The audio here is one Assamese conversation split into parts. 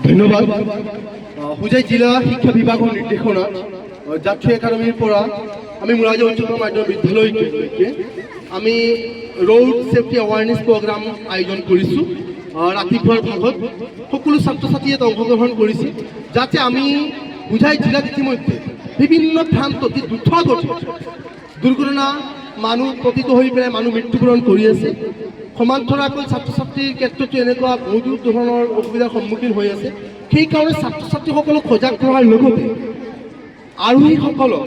ধন্যবাদ। হোজাই জিলা শিক্ষা বিভাগৰ নিৰ্দেশনা জাতীয় একাডেমীৰ পৰা আমি মোৰাৰজী উচ্চতৰ মাধ্যমিক বিদ্যালয়লৈকে আমি ৰোড সেফটি এৱাৰনেছ প্ৰগ্ৰাম আয়োজন কৰিছোঁ। ৰাতিপুৱাৰ ভাগত সকলো ছাত্ৰ ছাত্ৰীয়ে অংশগ্ৰহণ কৰিছে, যাতে আমি হোজাই জিলাত ইতিমধ্যে বিভিন্ন ভ্ৰান্ত দ্ৰুতগতিত দুৰ্ঘটনা মানুহ পতিত হৈ পেলাই মানুহ মৃত্যুবৰণ কৰি আছে। সমান্তৰালকৈ ছাত্ৰ ছাত্ৰীৰ ক্ষেত্ৰতো এনেকুৱা বহুতো ধৰণৰ অসুবিধাৰ সন্মুখীন হৈ আছে। সেইকাৰণে ছাত্ৰ ছাত্ৰীসকলক সজাগ কৰাৰ লগতে আৰোহীসকলক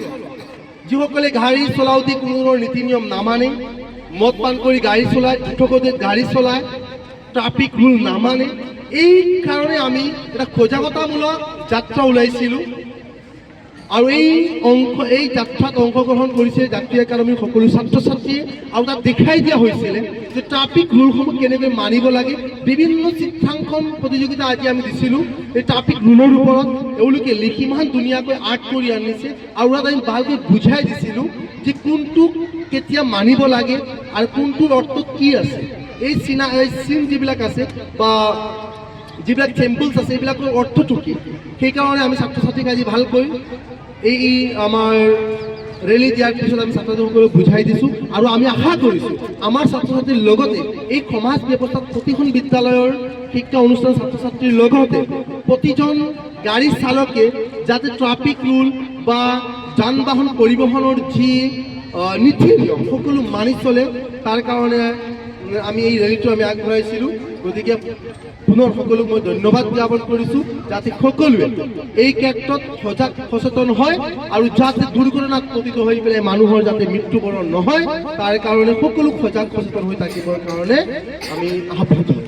যিসকলে গাড়ী চলাওঁতে কোনো ধৰণৰ নীতি নিয়ম নামানে, মদ পান কৰি গাড়ী চলায়, দ্ৰুতগতিত গাড়ী চলায়, ট্ৰাফিক ৰুল নামানে, এই কাৰণে আমি এটা সজাগতামূলক যাত্ৰা ওলাইছিলোঁ। আৰু এই যাত্ৰাত অংশগ্ৰহণ কৰিছে জাতীয় একাডেমীৰ সকলো ছাত্ৰ ছাত্ৰীয়ে। আৰু তাত দেখাই দিয়া হৈছিলে যে ট্ৰাফিক ৰুলসমূহ কেনেকৈ মানিব লাগে। বিভিন্ন চিত্ৰাংকন প্ৰতিযোগিতা আজি আমি দিছিলোঁ এই ট্ৰাফিক ৰুলৰ ওপৰত। এওঁলোকে লিখি ইমান ধুনীয়াকৈ আৰ্ট কৰি আনিছে, আৰু তাত আমি ভালকৈ বুজাই দিছিলোঁ যে কোনটোক কেতিয়া মানিব লাগে আৰু কোনটোৰ অৰ্থ কি আছে। এই চিন যিবিলাক আছে বা যিবিলাক চেম্পলছ আছে এইবিলাকৰ অৰ্থটো কি, সেইকাৰণে আমি ছাত্ৰ ছাত্ৰীক আজি ভালকৈ এই আমাৰ ৰেলী দিয়াৰ পিছত আমি ছাত্ৰ ছাত্ৰীসকলক বুজাই দিছোঁ। আৰু আমি আশা কৰিছোঁ আমাৰ ছাত্ৰ ছাত্ৰীৰ লগতে এই সমাজ ব্যৱস্থাত প্ৰতিখন বিদ্যালয়ৰ শিক্ষা অনুষ্ঠান ছাত্ৰ ছাত্ৰীৰ লগতে প্ৰতিজন গাড়ী চালকে যাতে ট্ৰাফিক ৰুল বা যান বাহন পৰিবহণৰ যি নীতি নিয়ম সকলো মানি চলে, তাৰ কাৰণে আমি এই ৰেলীটো আমি আগবঢ়াইছিলোঁ। গতিকে পুনৰ সকলোক মই ধন্যবাদ জ্ঞাপন কৰিছোঁ, যাতে সকলোৱে এই ক্ষেত্ৰত সজাগ সচেতন হয় আৰু যাতে দুৰ্ঘটনাত পতিত হৈ পেলাই মানুহৰ যাতে মৃত্যুবৰণ নহয়, তাৰ কাৰণে সকলো সজাগ সচেতন হৈ থাকিবৰ কাৰণে আমি আহ্বান জনাইছোঁ।